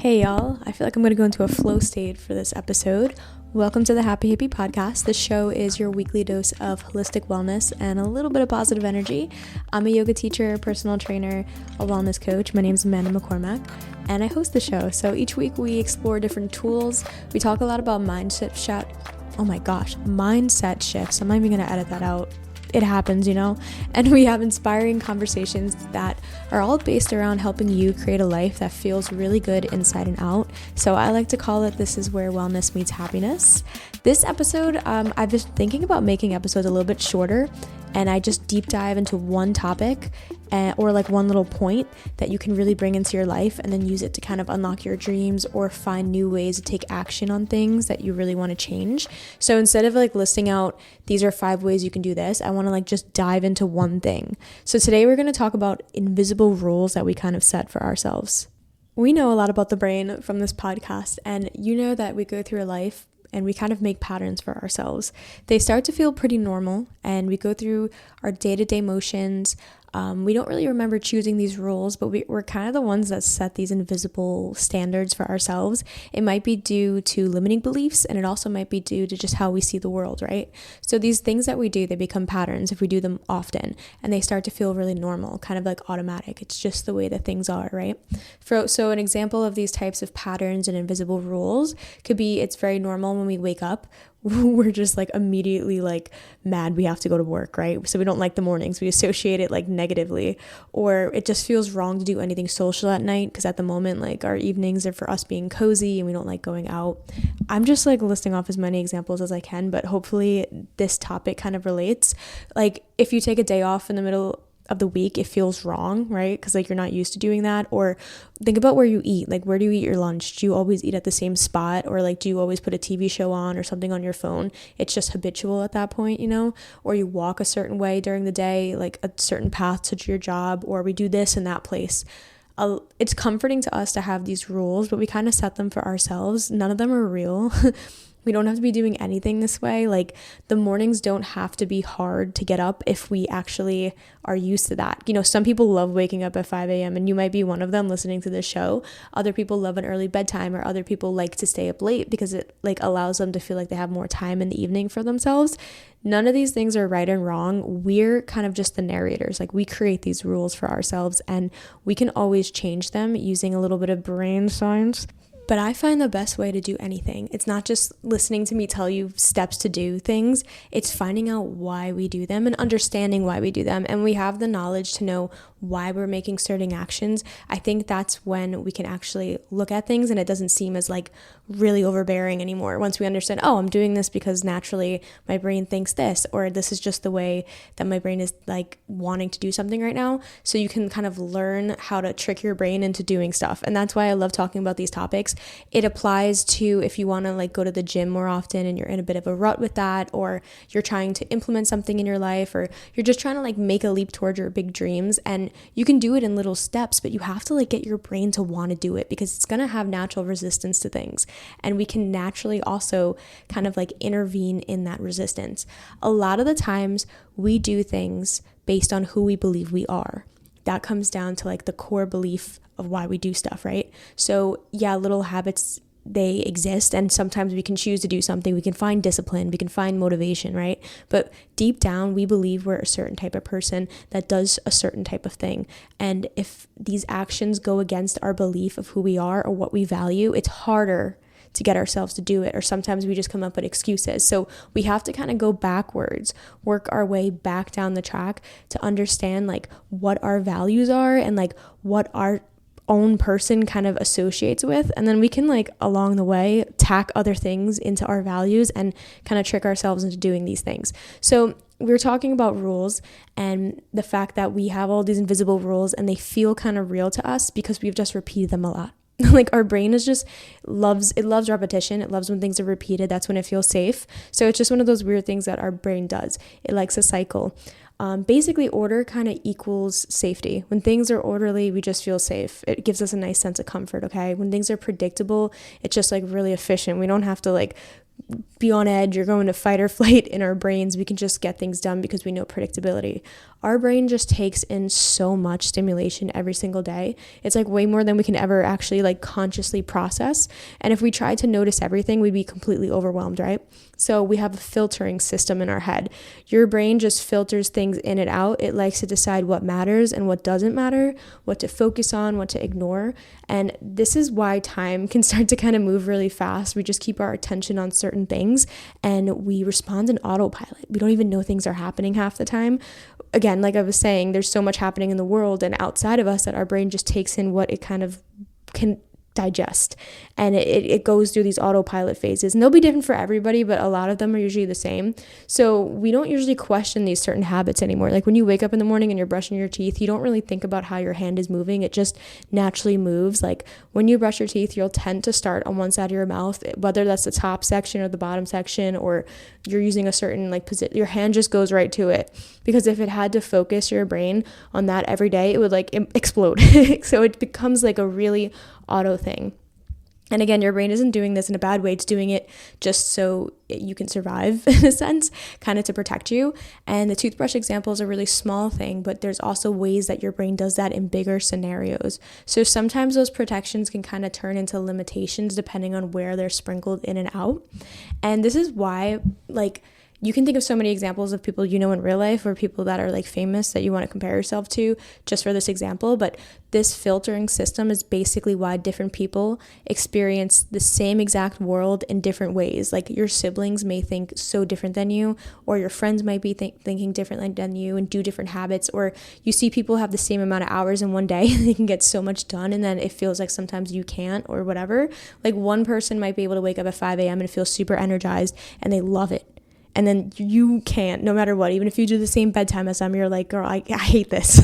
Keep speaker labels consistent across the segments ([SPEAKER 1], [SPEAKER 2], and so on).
[SPEAKER 1] Hey y'all, I feel like I'm going to go into a flow state for this episode. Welcome to the Happy Hippie Podcast. This show is your weekly dose of holistic wellness and a little bit of positive energy. I'm a yoga teacher, personal trainer, a wellness coach. My name is Amanda McCormack, and I host the show. So each week we explore different tools. We talk a lot about mindset shifts. I'm not even going to edit that out. It happens, and we have inspiring conversations that are all based around helping you create a life that feels really good inside and out. So I like to call it, this is where wellness meets happiness. This episode, I've been thinking about making episodes a little bit shorter, and I just deep dive into one topic or like one little point that you can really bring into your life and then use it to kind of unlock your dreams or find new ways to take action on things that you really want to change. So instead of like listing out, these are 5 ways you can do this, I want to like just dive into one thing. So today we're going to talk about invisible rules that we kind of set for ourselves. We know a lot about the brain from this podcast, and you know that we go through a life and we kind of make patterns for ourselves. They start to feel pretty normal, and we go through our day-to-day motions. We don't really remember choosing these rules, but we're kind of the ones that set these invisible standards for ourselves. It might be due to limiting beliefs, and it also might be due to just how we see the world, right? So these things that we do, they become patterns if we do them often, and they start to feel really normal, kind of like automatic. It's just the way that things are, right? So an example of these types of patterns and invisible rules could be, it's very normal when we wake up, we're just like immediately like mad we have to go to work, right? So we don't like the mornings. We associate it like negatively, or it just feels wrong to do anything social at night because at the moment like our evenings are for us being cozy and we don't like going out. I'm just like listing off as many examples as I can, but hopefully this topic kind of relates. Like if you take a day off in the middle of the week, it feels wrong, right? Because like you're not used to doing that. Or think about where you eat. Like, where do you eat your lunch? Do you always eat at the same spot? Or like, do you always put a TV show on or something on your phone? It's just habitual at that point, or you walk a certain way during the day, like a certain path to your job, or we do this in that place. It's comforting to us to have these rules, but we kind of set them for ourselves. None of them are real. We don't have to be doing anything this way. Like the mornings don't have to be hard to get up if we actually are used to that. Some people love waking up at 5 a.m. and you might be one of them listening to this show. Other people love an early bedtime, or other people like to stay up late because it like allows them to feel like they have more time in the evening for themselves. None of these things are right and wrong. We're kind of just the narrators. Like we create these rules for ourselves, and we can always change them using a little bit of brain science. But I find the best way to do anything, it's not just listening to me tell you steps to do things, it's finding out why we do them and understanding why we do them. And we have the knowledge to know why we're making certain actions. I think that's when we can actually look at things and it doesn't seem as like really overbearing anymore. Once we understand, oh, I'm doing this because naturally my brain thinks this, or this is just the way that my brain is like wanting to do something right now. So you can kind of learn how to trick your brain into doing stuff. And that's why I love talking about these topics. It applies to if you want to like go to the gym more often and you're in a bit of a rut with that, or you're trying to implement something in your life, or you're just trying to like make a leap towards your big dreams. And you can do it in little steps, but you have to like get your brain to want to do it because it's going to have natural resistance to things. And we can naturally also kind of like intervene in that resistance. A lot of the times we do things based on who we believe we are. That comes down to like the core belief of why we do stuff, right? So yeah, little habits, they exist, and sometimes we can choose to do something. We can find discipline, we can find motivation, right? But deep down, we believe we're a certain type of person that does a certain type of thing. And if these actions go against our belief of who we are or what we value, it's harder to get ourselves to do it, or sometimes we just come up with excuses. So we have to kind of go backwards, work our way back down the track to understand like what our values are and like what our own person kind of associates with, and then we can like along the way tack other things into our values and kind of trick ourselves into doing these things. So we're talking about rules and the fact that we have all these invisible rules and they feel kind of real to us because we've just repeated them a lot. Like our brain is just loves repetition. It loves when things are repeated. That's when it feels safe. So it's just one of those weird things that our brain does. It likes a cycle. Basically, order kind of equals safety. When things are orderly, we just feel safe. It gives us a nice sense of comfort, okay? When things are predictable, it's just like really efficient. We don't have to like be on edge or go into fight or flight in our brains. We can just get things done because we know predictability. our brain just takes in so much stimulation every single day. It's like way more than we can ever actually like consciously process. And if we tried to notice everything, we'd be completely overwhelmed, right? So we have a filtering system in our head. Your brain just filters things in and out. It likes to decide what matters and what doesn't matter, what to focus on, what to ignore. And this is why time can start to kind of move really fast. We just keep our attention on certain things and we respond in autopilot. We don't even know things are happening half the time. Again, like I was saying, there's so much happening in the world and outside of us that our brain just takes in what it kind of can digest, and it goes through these autopilot phases, and they'll be different for everybody, but a lot of them are usually the same. So we don't usually question these certain habits anymore. Like when you wake up in the morning and you're brushing your teeth, you don't really think about how your hand is moving. It just naturally moves. Like when you brush your teeth, you'll tend to start on one side of your mouth, whether that's the top section or the bottom section, or you're using a certain like position, your hand just goes right to it, because if it had to focus your brain on that every day, it would like explode. So it becomes like a really auto thing. And again, your brain isn't doing this in a bad way. It's doing it just so you can survive in a sense, kind of to protect you. And the toothbrush example is a really small thing, but there's also ways that your brain does that in bigger scenarios. So sometimes those protections can kind of turn into limitations depending on where they're sprinkled in and out. And this is why, like, you can think of so many examples of people you know in real life or people that are like famous that you want to compare yourself to just for this example. But this filtering system is basically why different people experience the same exact world in different ways. Like your siblings may think so different than you, or your friends might be thinking differently than you and do different habits, or you see people have the same amount of hours in one day and they can get so much done, and then it feels like sometimes you can't, or whatever. Like one person might be able to wake up at 5 a.m. and feel super energized and they love it. And then you can't, no matter what. Even if you do the same bedtime as them, you're like, girl, I hate this.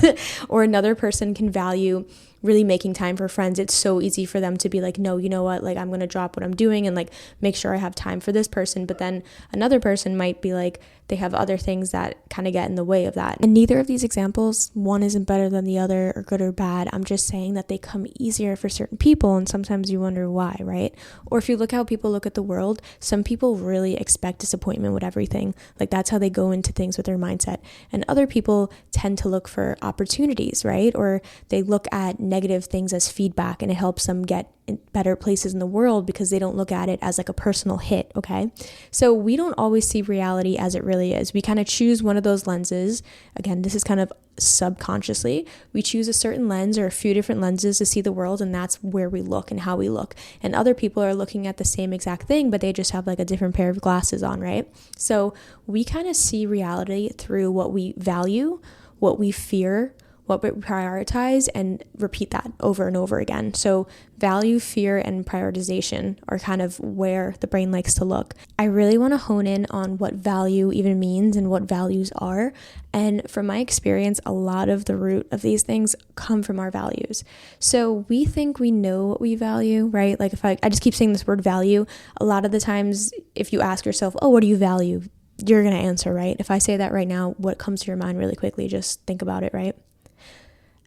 [SPEAKER 1] Or another person can value really making time for friends. It's so easy for them to be like, no, you know what, like I'm going to drop what I'm doing and like make sure I have time for this person. But then another person might be like, they have other things that kind of get in the way of that. And neither of these examples, one isn't better than the other or good or bad. I'm just saying that they come easier for certain people, and sometimes you wonder why, right? Or if you look how people look at the world, some people really expect disappointment with everything. Like that's how they go into things with their mindset. And other people tend to look for opportunities, right? Or they look at negative things as feedback, and it helps them get in better places in the world because they don't look at it as like a personal hit. Okay, so we don't always see reality as it really is. We kind of choose one of those lenses. Again, this is kind of subconsciously. We choose a certain lens or a few different lenses to see the world, and that's where we look and how we look. And other people are looking at the same exact thing, but they just have like a different pair of glasses on, right? So we kind of see reality through what we value, what we fear, what we prioritize, and repeat that over and over again. So value, fear, and prioritization are kind of where the brain likes to look. I really want to hone in on what value even means and what values are. And from my experience, a lot of the root of these things come from our values. So we think we know what we value, right? Like if I just keep saying this word value, a lot of the times if you ask yourself, oh, what do you value? You're going to answer, right? If I say that right now, what comes to your mind really quickly? Just think about it, right?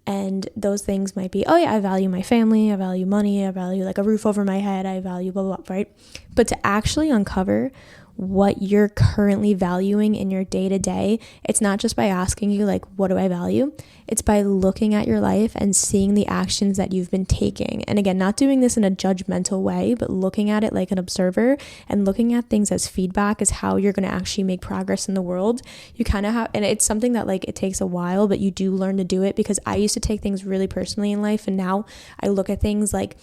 [SPEAKER 1] And those things might be, oh yeah, I value my family, I value money, I value like a roof over my head, I value blah, blah, blah, right? But to actually uncover what you're currently valuing in your day-to-day, it's not just by asking you like, what do I value? It's by looking at your life and seeing the actions that you've been taking. And again, not doing this in a judgmental way, but looking at it like an observer and looking at things as feedback is how you're going to actually make progress in the world. You kind of have, and it's something that like it takes a while, but you do learn to do it, because I used to take things really personally in life, and now I look at things like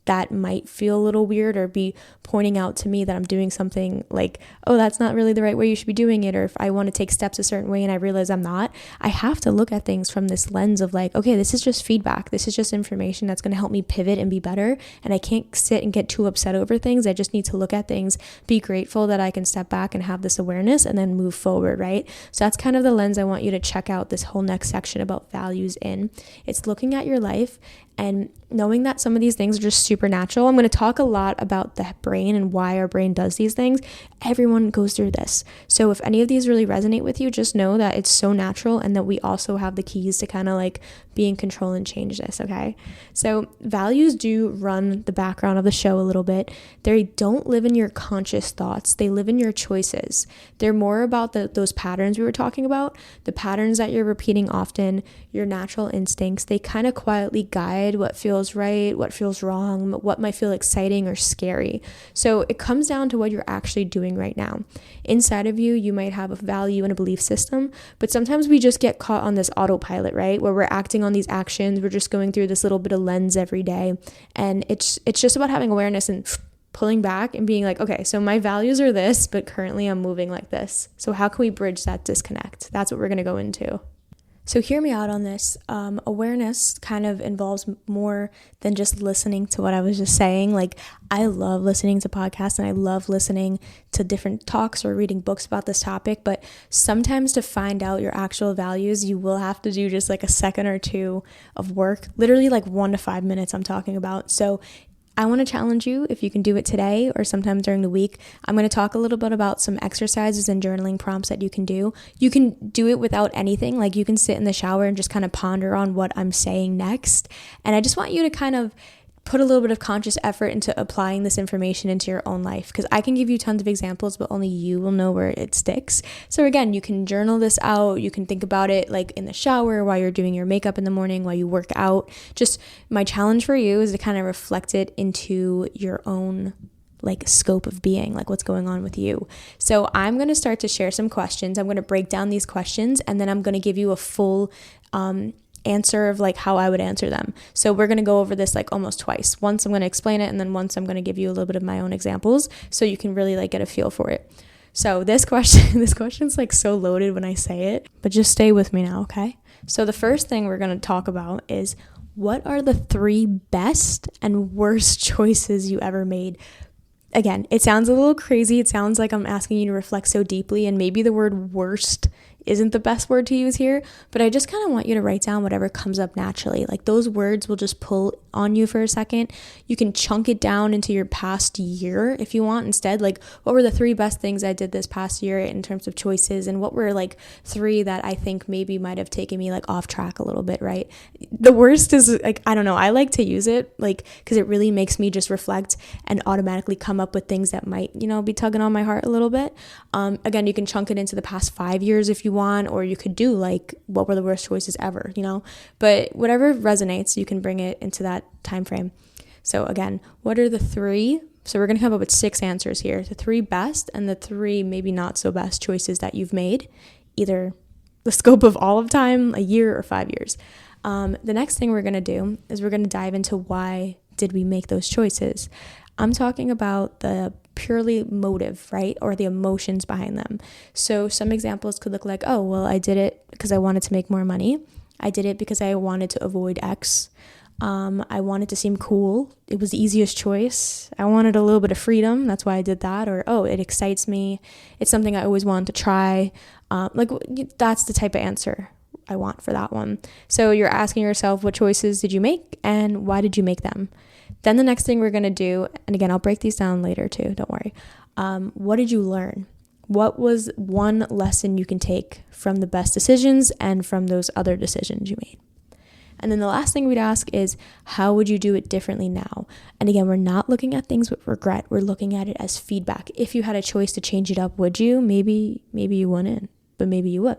[SPEAKER 1] that might feel a little weird or be pointing out to me that I'm doing something like, oh, that's not really the right way you should be doing it. Or if I want to take steps a certain way and I realize I'm not, I have to look at things from this lens of like, okay, this is just feedback. This is just information that's going to help me pivot and be better. And I can't sit and get too upset over things. I just need to look at things, be grateful that I can step back and have this awareness and then move forward, right? So that's kind of the lens I want you to check out this whole next section about values in. It's looking at your life And knowing that some of these things are just supernatural, I'm going to talk a lot about the brain and why our brain does these things. Everyone goes through this. So if any of these really resonate with you, just know that it's so natural and that we also have the keys to kind of like be in control and change this, okay? So values do run the background of the show a little bit. They don't live in your conscious thoughts. They live in your choices. They're more about those patterns we were talking about, the patterns that you're repeating often, your natural instincts. They kind of quietly guide what feels right, what feels wrong, what might feel exciting or scary. So it comes down to what you're actually doing right now. Inside of you, you might have a value and a belief system, but sometimes we just get caught on this autopilot, right? Where we're acting on these actions, we're just going through this little bit of lens every day. And it's just about having awareness and pulling back and being like, okay, so my values are this, but currently I'm moving like this. So how can we bridge that disconnect? That's what we're going to go into. So hear me out on this. Awareness kind of involves more than just listening to what I was just saying. Like, I love listening to podcasts and I love listening to different talks or reading books about this topic. But sometimes to find out your actual values, you will have to do just like a second or two of work, literally like 1 to 5 minutes I'm talking about. So I want to challenge you, if you can do it today or sometime during the week. I'm going to talk a little bit about some exercises and journaling prompts that you can do. You can do it without anything. Like, you can sit in the shower and just kind of ponder on what I'm saying next. And I just want you to kind of put a little bit of conscious effort into applying this information into your own life, because I can give you tons of examples, but only you will know where it sticks. So again, you can journal this out. You can think about it like in the shower, while you're doing your makeup in the morning, while you work out. Just my challenge for you is to kind of reflect it into your own like scope of being, like what's going on with you. So I'm going to start to share some questions. I'm going to break down these questions, and then I'm going to give you a full answer of like how I would answer them. So we're going to go over this like almost twice. Once I'm going to explain it, and then once I'm going to give you a little bit of my own examples so you can really like get a feel for it. So this question's like so loaded when I say it, but just stay with me now, okay? So the first thing we're going to talk about is, what are the 3 best and worst choices you ever made? Again, it sounds a little crazy. It sounds like I'm asking you to reflect so deeply, and maybe the word worst isn't the best word to use here, but I just kind of want you to write down whatever comes up naturally. Like, those words will just pull on you for a second. You can chunk it down into your past year if you want instead. Like, what were the 3 best things I did this past year in terms of choices, and what were like 3 that I think maybe might have taken me like off track a little bit, right? The worst is like, I don't know, I like to use it like because it really makes me just reflect and automatically come up with things that might, be tugging on my heart a little bit. Again, you can chunk it into the past 5 years if you want, or you could do like, what were the worst choices ever, but whatever resonates, you can bring it into that time frame. So again, what are the 3? So we're going to come up with 6 answers here. The 3 best and the 3 maybe not so best choices that you've made, either the scope of all of time, a year or 5 years. The next thing we're going to do is we're going to dive into why did we make those choices. I'm talking about the purely motive, right? Or the emotions behind them. So some examples could look like, oh, well, I did it because I wanted to make more money. I did it because I wanted to avoid X. I wanted to seem cool. It was the easiest choice. I wanted a little bit of freedom. That's why I did that. Or, oh, it excites me. It's something I always wanted to try. That's the type of answer I want for that one. So you're asking yourself, what choices did you make and why did you make them? Then the next thing we're going to do, and again, I'll break these down later too, don't worry. What did you learn? What was one lesson you can take from the best decisions and from those other decisions you made? And then the last thing we'd ask is, how would you do it differently now? And again, we're not looking at things with regret. We're looking at it as feedback. If you had a choice to change it up, would you? Maybe you wouldn't, but maybe you would.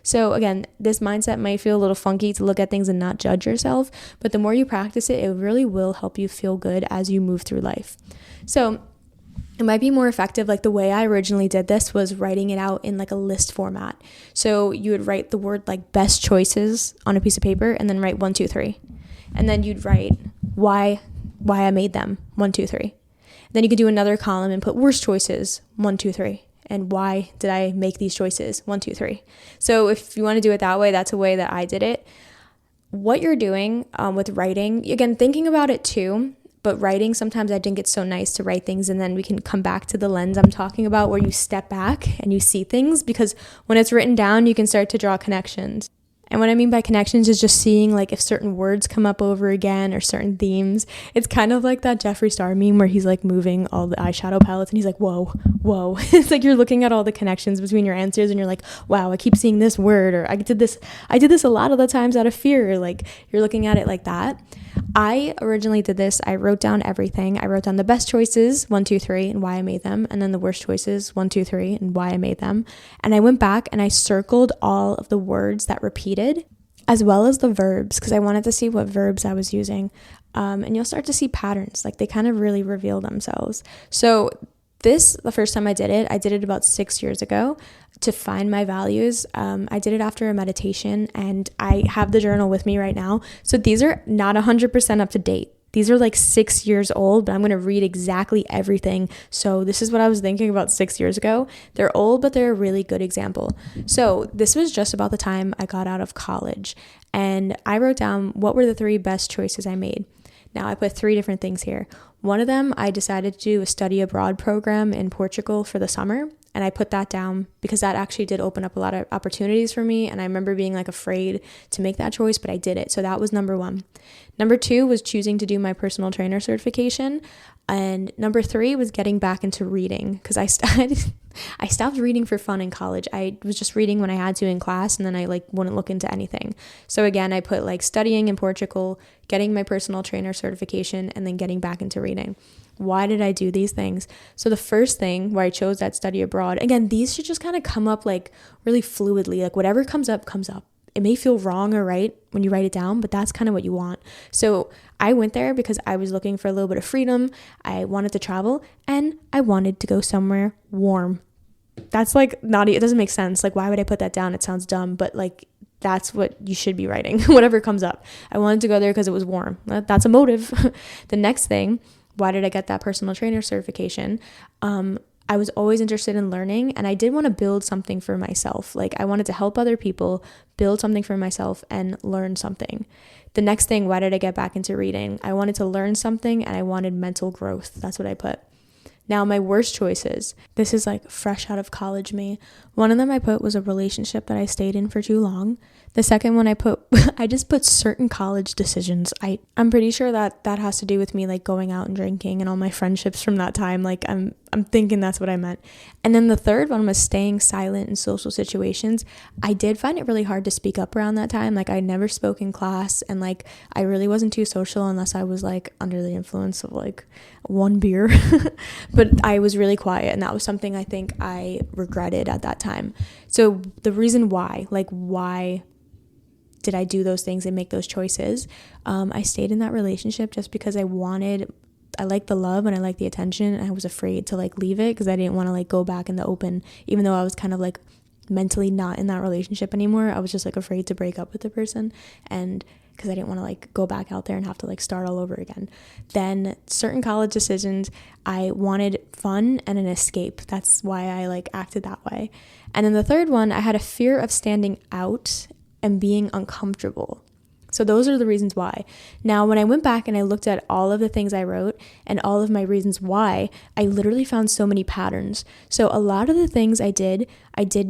[SPEAKER 1] So again, this mindset might feel a little funky to look at things and not judge yourself, but the more you practice it, it really will help you feel good as you move through life. So it might be more effective. Like, the way I originally did this was writing it out in like a list format. So you would write the word like best choices on a piece of paper and then write 1, 2, 3. And then you'd write why I made them, 1, 2, 3. Then you could do another column and put worst choices, 1, 2, 3. And why did I make these choices, 1, 2, 3. So if you want to do it that way, that's a way that I did it. What you're doing with writing, again, thinking about it too, but writing, sometimes I think it's so nice to write things and then we can come back to the lens I'm talking about, where you step back and you see things, because when it's written down, you can start to draw connections. And what I mean by connections is just seeing like if certain words come up over again or certain themes. It's kind of like that Jeffree Star meme where he's like moving all the eyeshadow palettes and he's like, whoa, whoa. It's like you're looking at all the connections between your answers and you're like, wow, I keep seeing this word, or I did this a lot of the times out of fear. Like you're looking at it like that. I originally did this. I wrote down everything. I wrote down the best choices, 1, 2, 3, and why I made them. And then the worst choices, 1, 2, 3, and why I made them. And I went back and I circled all of the words that repeated, as well as the verbs, because I wanted to see what verbs I was using. And you'll start to see patterns. Like they kind of really reveal themselves. So the first time I did it about 6 years ago to find my values. I did it after a meditation, and I have the journal with me right now. So these are not 100% up to date. These are like 6 years old, but I'm going to read exactly everything. So this is what I was thinking about 6 years ago. They're old, but they're a really good example. So this was just about the time I got out of college, and I wrote down what were the 3 best choices I made. Now I put 3 different things here. One of them, I decided to do a study abroad program in Portugal for the summer. And I put that down because that actually did open up a lot of opportunities for me. And I remember being like afraid to make that choice, but I did it. So that was number 1. Number 2 was choosing to do my personal trainer certification. And number 3 was getting back into reading, because I stopped reading for fun in college. I was just reading when I had to in class, and then I like wouldn't look into anything. So again, I put like studying in Portugal, getting my personal trainer certification, and then getting back into reading. Why did I do these things? So the first thing where I chose that study abroad, again, these should just kind of come up like really fluidly, like whatever comes up, comes up. It may feel wrong or right when you write it down, but that's kind of what you want. So I went there because I was looking for a little bit of freedom. I wanted to travel, and I wanted to go somewhere warm. That's like it doesn't make sense. Like, why would I put that down? It sounds dumb, but like that's what you should be writing, whatever comes up. I wanted to go there because it was warm. That's a motive. The next thing, why did I get that personal trainer certification? I was always interested in learning, and I did want to build something for myself. Like I wanted to help other people, build something for myself, and learn something. The next thing, why did I get back into reading? I wanted to learn something, and I wanted mental growth. That's what I put. Now, my worst choices. This is like fresh out of college me. One of them I put was a relationship that I stayed in for too long. The second one I just put certain college decisions. I'm pretty sure that has to do with me like going out and drinking and all my friendships from that time. Like I'm thinking that's what I meant. And then the third one was staying silent in social situations. I did find it really hard to speak up around that time. Like I never spoke in class, and like I really wasn't too social unless I was like under the influence of like 1 beer. But I was really quiet, and that was something I think I regretted at that time. So the reason why did I do those things and make those choices? I stayed in that relationship just because I liked the love and I liked the attention, and I was afraid to like leave it because I didn't want to like go back in the open, even though I was kind of like mentally not in that relationship anymore. I was just like afraid to break up with the person, and because I didn't want to like go back out there and have to like start all over again. Then certain college decisions, I wanted fun and an escape. That's why I like acted that way. And then the third one, I had a fear of standing out and being uncomfortable. So those are the reasons why. Now, when I went back and I looked at all of the things I wrote and all of my reasons why, I literally found so many patterns. So a lot of the things I did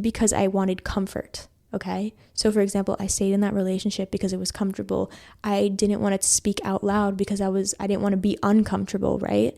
[SPEAKER 1] because I wanted comfort. Okay. So for example, I stayed in that relationship because it was comfortable. I didn't want to speak out loud because I didn't want to be uncomfortable. Right.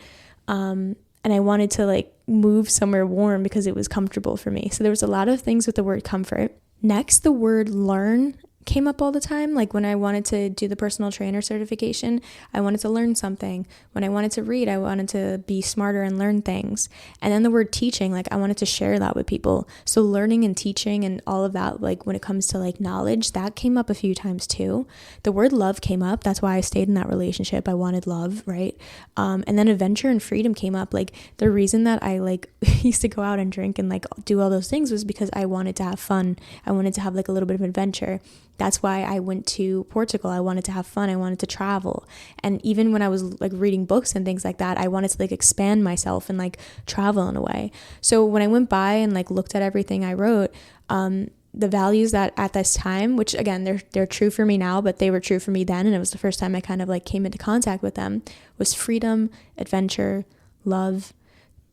[SPEAKER 1] And I wanted to like move somewhere warm because it was comfortable for me. So there was a lot of things with the word comfort. Next, the word learn came up all the time. Like when I wanted to do the personal trainer certification, I wanted to learn something. When I wanted to read, I wanted to be smarter and learn things. And then the word teaching, like I wanted to share that with people. So learning and teaching and all of that, like when it comes to like knowledge, that came up a few times too. The word love came up. That's why I stayed in that relationship. I wanted love, right? And then adventure and freedom came up. Like the reason that I like used to go out and drink and like do all those things was because I wanted to have fun. I wanted to have like a little bit of adventure. That's why I went to Portugal. I wanted to have fun. I wanted to travel. And even when I was like reading books and things like that, I wanted to like expand myself and like travel in a way. So when I went by and like looked at everything I wrote, the values that at this time, which again, they're true for me now, but they were true for me then, and it was the first time I kind of like came into contact with them, was freedom, adventure, love,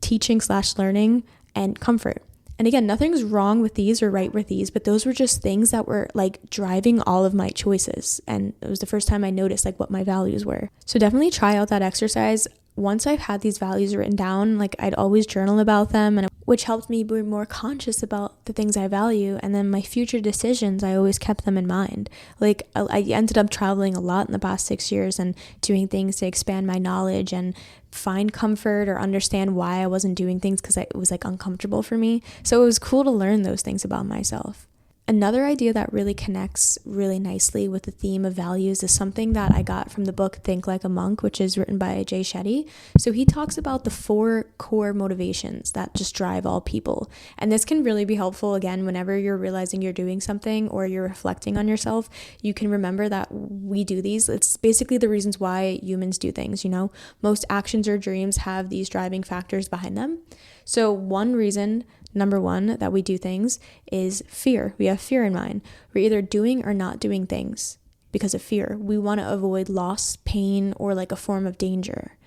[SPEAKER 1] teaching / learning, and comfort. And again, nothing's wrong with these or right with these, but those were just things that were like driving all of my choices. And it was the first time I noticed like what my values were. So definitely try out that exercise. Once I've had these values written down, like I'd always journal about them, and which helped me be more conscious about the things I value. And then my future decisions, I always kept them in mind. Like I ended up traveling a lot in the past 6 years and doing things to expand my knowledge and find comfort or understand why I wasn't doing things because it was like uncomfortable for me. So it was cool to learn those things about myself. Another idea that really connects really nicely with the theme of values is something that I got from the book Think Like a Monk, which is written by Jay Shetty. So he talks about the 4 core motivations that just drive all people. And this can really be helpful, again, whenever you're realizing you're doing something or you're reflecting on yourself. You can remember that we do these. It's basically the reasons why humans do things, you know. Most actions or dreams have these driving factors behind them. So one reason, number one, that we do things is fear. We have fear in mind. We're either doing or not doing things because of fear. We want to avoid loss, pain, or like a form of danger.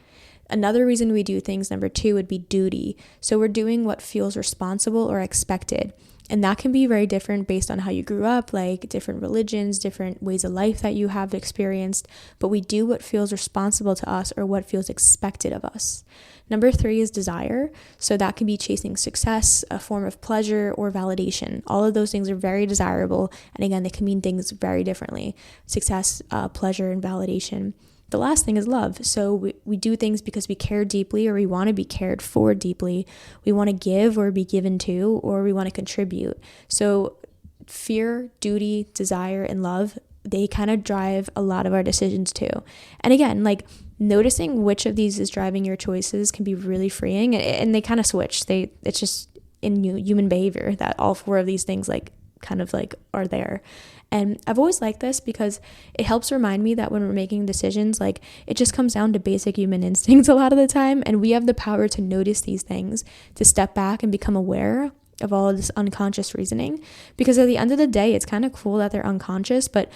[SPEAKER 1] Another reason we do things, number 2, would be duty. So we're doing what feels responsible or expected. And that can be very different based on how you grew up, like different religions, different ways of life that you have experienced. But we do what feels responsible to us or what feels expected of us. Number 3 is desire. So that can be chasing success, a form of pleasure, or validation. All of those things are very desirable. And again, they can mean things very differently. Success, pleasure, and validation. The last thing is love. So we do things because we care deeply or we want to be cared for deeply. We want to give or be given to, or we want to contribute. So fear, duty, desire, and love, they kind of drive a lot of our decisions too. And again, like noticing which of these is driving your choices can be really freeing, and they kind of switch. It's just in human behavior that all 4 of these things like kind of like are there. And I've always liked this because it helps remind me that when we're making decisions, like it just comes down to basic human instincts a lot of the time. And we have the power to notice these things, to step back and become aware of all of this unconscious reasoning. Because at the end of the day, it's kind of cool that they're unconscious, but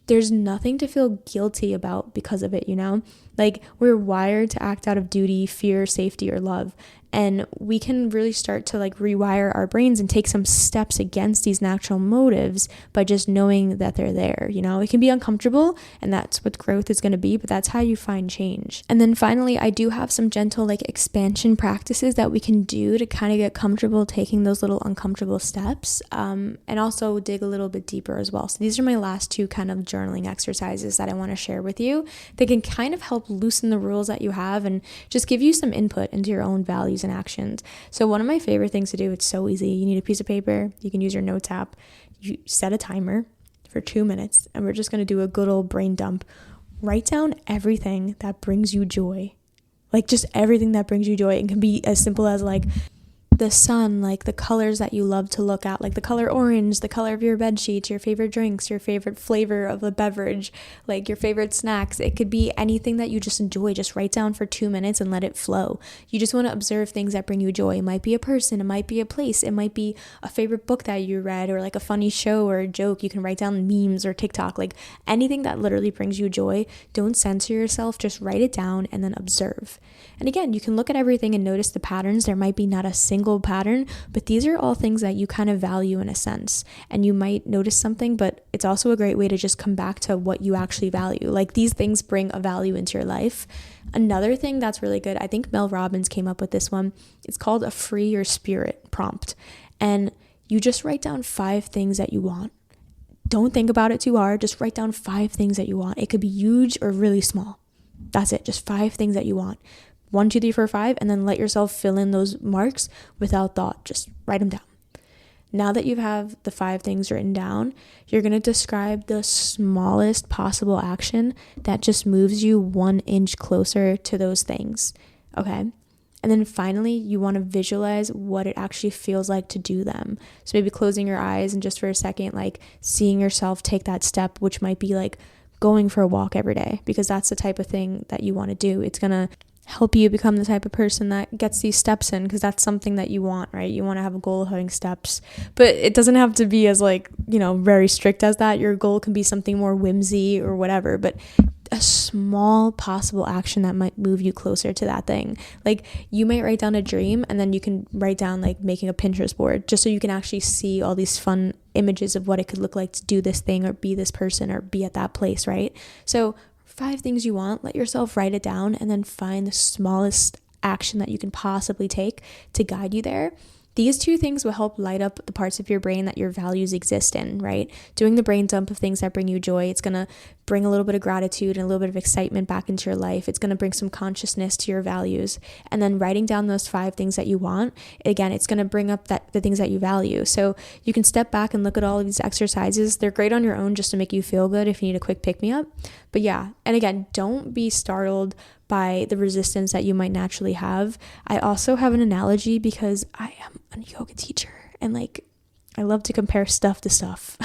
[SPEAKER 1] there's nothing to feel guilty about because of it, you know? Like we're wired to act out of duty, fear, safety, or love. And we can really start to like rewire our brains and take some steps against these natural motives by just knowing that they're there. You know, it can be uncomfortable, and that's what growth is going to be, but that's how you find change. And then finally, I do have some gentle like expansion practices that we can do to kind of get comfortable taking those little uncomfortable steps, and also dig a little bit deeper as well. So these are my last 2 kind of journaling exercises that I want to share with you. They can kind of help loosen the rules that you have and just give you some input into your own values and actions. So one of my favorite things to do, it's so easy. You need a piece of paper. You can use your notes app. You set a timer for 2 minutes, and we're just going to do a good old brain dump. Write down everything that brings you joy. Like just everything that brings you joy. It can be as simple as like the sun, like the colors that you love to look at, like the color orange, the color of your bed sheets, your favorite drinks, your favorite flavor of a beverage, like your favorite snacks. It could be anything that you just enjoy. Just write down for 2 minutes and let it flow. You just want to observe things that bring you joy. It might be a person, it might be a place, it might be a favorite book that you read, or like a funny show or a joke. You can write down memes or TikTok, like anything that literally brings you joy. Don't censor yourself, just write it down and then observe. And again, you can look at everything and notice the patterns. There might be not a single pattern, but these are all things that you kind of value in a sense. And you might notice something, but it's also a great way to just come back to what you actually value. Like these things bring a value into your life. Another thing that's really good, I think Mel Robbins came up with this one. It's called a free your spirit prompt. And you just write down 5 things that you want. Don't think about it too hard. Just write down 5 things that you want. It could be huge or really small. That's it. Just 5 things that you want. 1, 2, 3, 4, 5, and then let yourself fill in those marks without thought. Just write them down. Now that you have the 5 things written down, you're going to describe the smallest possible action that just moves you 1 inch closer to those things. Okay? And then finally, you want to visualize what it actually feels like to do them. So maybe closing your eyes and just for a second, like seeing yourself take that step, which might be like going for a walk every day, because that's the type of thing that you want to do. It's going to help you become the type of person that gets these steps in, because that's something that you want, right? You want to have a goal of having steps, but it doesn't have to be as like, very strict as that. Your goal can be something more whimsy or whatever, but a small possible action that might move you closer to that thing. Like you might write down a dream, and then you can write down like making a Pinterest board, just so you can actually see all these fun images of what it could look like to do this thing or be this person or be at that place, right? So 5 things you want, let yourself write it down, and then find the smallest action that you can possibly take to guide you there. These 2 things will help light up the parts of your brain that your values exist in, right? Doing the brain dump of things that bring you joy, it's going to bring a little bit of gratitude and a little bit of excitement back into your life. It's going to bring some consciousness to your values. And then writing down those 5 things that you want, again, it's going to bring up the things that you value. So you can step back and look at all of these exercises. They're great on your own just to make you feel good if you need a quick pick-me-up. But yeah, and again, don't be startled by the resistance that you might naturally have. I also have an analogy because I am a yoga teacher, and like I love to compare stuff to stuff.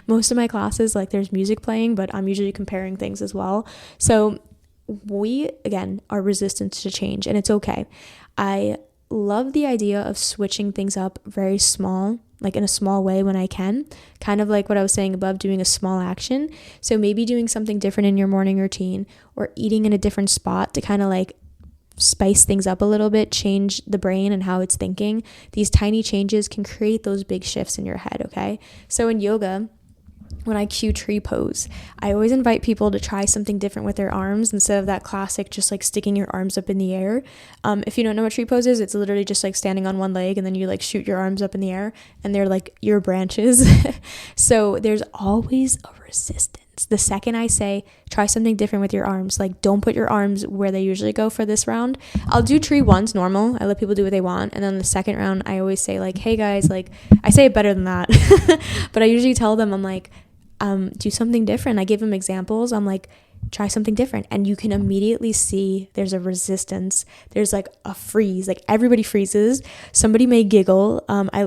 [SPEAKER 1] Most of my classes, like there's music playing, but I'm usually comparing things as well. So we, again, are resistant to change, and it's okay. I love the idea of switching things up very small, like in a small way when I can, kind of like what I was saying above, doing a small action. So maybe doing something different in your morning routine, or eating in a different spot to kind of like spice things up a little bit, change the brain and how it's thinking. These tiny changes can create those big shifts in your head, okay? So in yoga, when I cue tree pose, I always invite people to try something different with their arms instead of that classic just like sticking your arms up in the air. If you don't know what tree pose is, it's literally just like standing on one leg and then you like shoot your arms up in the air and they're like your branches. So there's always a resistance. The second I say try something different with your arms, like don't put your arms where they usually go for this round. I'll do tree once normal, I let people do what they want, and then the second round I always say like, hey guys, like I say it better than that but I usually tell them, I'm like, do something different. I give them examples. I'm like, try something different, and you can immediately see there's a resistance. There's like a freeze, like everybody freezes. Somebody may giggle.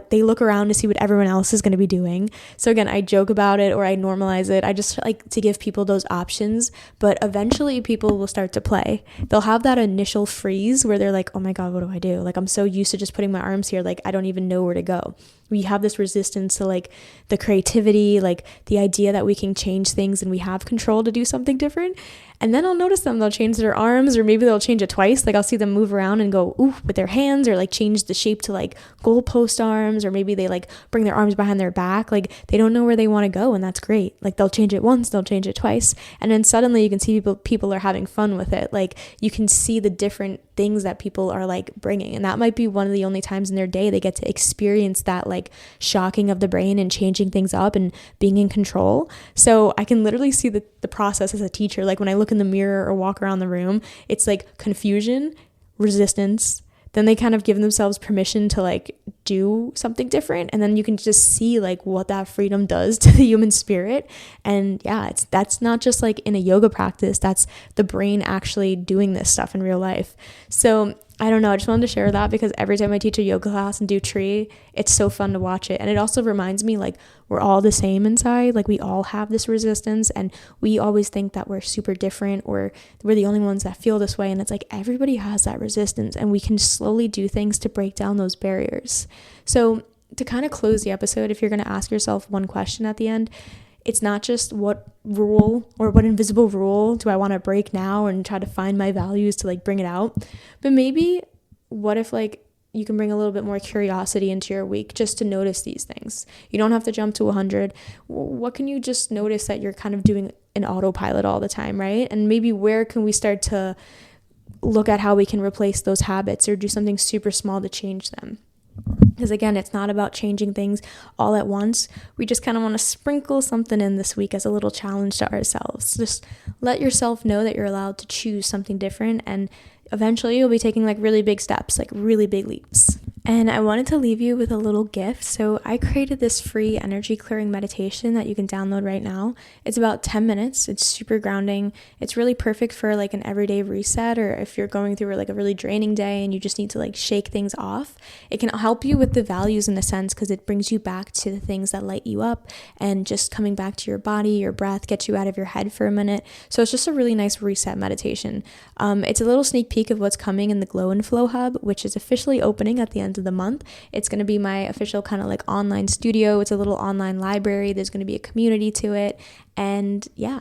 [SPEAKER 1] They look around to see what everyone else is going to be doing. So again, I joke about it or I normalize it. I just like to give people those options, but eventually people will start to play. They'll have that initial freeze where they're like, oh my God, what do I do? Like I'm so used to just putting my arms here, like I don't even know where to go. We have this resistance to like the creativity, like the idea that we can change things and we have control to do something different. And then I'll notice them, they'll change their arms, or maybe they'll change it twice. Like I'll see them move around and go, ooh, with their hands, or like change the shape to like goalpost arms, or maybe they like bring their arms behind their back. Like they don't know where they want to go, and that's great. Like they'll change it once, they'll change it twice. And then suddenly you can see people are having fun with it. Like you can see the different things that people are like bringing. And that might be one of the only times in their day they get to experience that like shocking of the brain and changing things up and being in control. So I can literally see the process as a teacher. Like when I look in the mirror or walk around the room, it's like confusion, resistance, then they kind of give themselves permission to like do something different, and then you can just see like what that freedom does to the human spirit. And yeah, that's not just like in a yoga practice, that's the brain actually doing this stuff in real life. So I don't know, I just wanted to share that because every time I teach a yoga class and do tree, it's so fun to watch it. And it also reminds me like we're all the same inside, like we all have this resistance, and we always think that we're super different or we're the only ones that feel this way. And it's like everybody has that resistance, and we can slowly do things to break down those barriers. So to kind of close the episode, if you're going to ask yourself one question at the end, it's not just what rule or what invisible rule do I want to break now and try to find my values to like bring it out, but maybe what if like you can bring a little bit more curiosity into your week just to notice these things. You don't have to jump to 100. What can you just notice that you're kind of doing an autopilot all the time, right? And maybe where can we start to look at how we can replace those habits or do something super small to change them? Because again, it's not about changing things all at once. We just kind of want to sprinkle something in this week as a little challenge to ourselves. Just let yourself know that you're allowed to choose something different, and eventually you'll be taking like really big steps, like really big leaps. And I wanted to leave you with a little gift. So I created this free energy clearing meditation that you can download right now. It's about 10 minutes. It's super grounding. It's really perfect for like an everyday reset, or if you're going through like a really draining day and you just need to like shake things off. It can help you with the values in a sense because it brings you back to the things that light you up, and just coming back to your body, your breath, gets you out of your head for a minute. So it's just a really nice reset meditation. It's a little sneak peek of what's coming in the Glow and Flow Hub, which is officially opening at the end of the month. It's going to be my official kind of like online studio. It's a little online library. There's going to be a community to it. And yeah,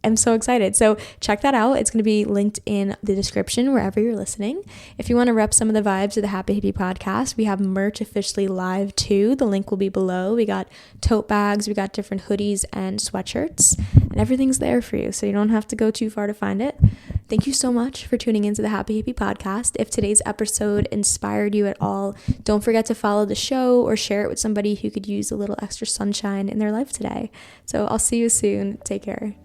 [SPEAKER 1] am so excited. So check that out. It's going to be linked in the description wherever you're listening. If you want to rep some of the vibes of the Happy Hippie podcast, we have merch officially live too. The link will be below. We got tote bags, we got different hoodies and sweatshirts, and everything's there for you. So you don't have to go too far to find it. Thank you so much for tuning into the Happy Hippie podcast. If today's episode inspired you at all, don't forget to follow the show or share it with somebody who could use a little extra sunshine in their life today. So I'll see you soon. Take care.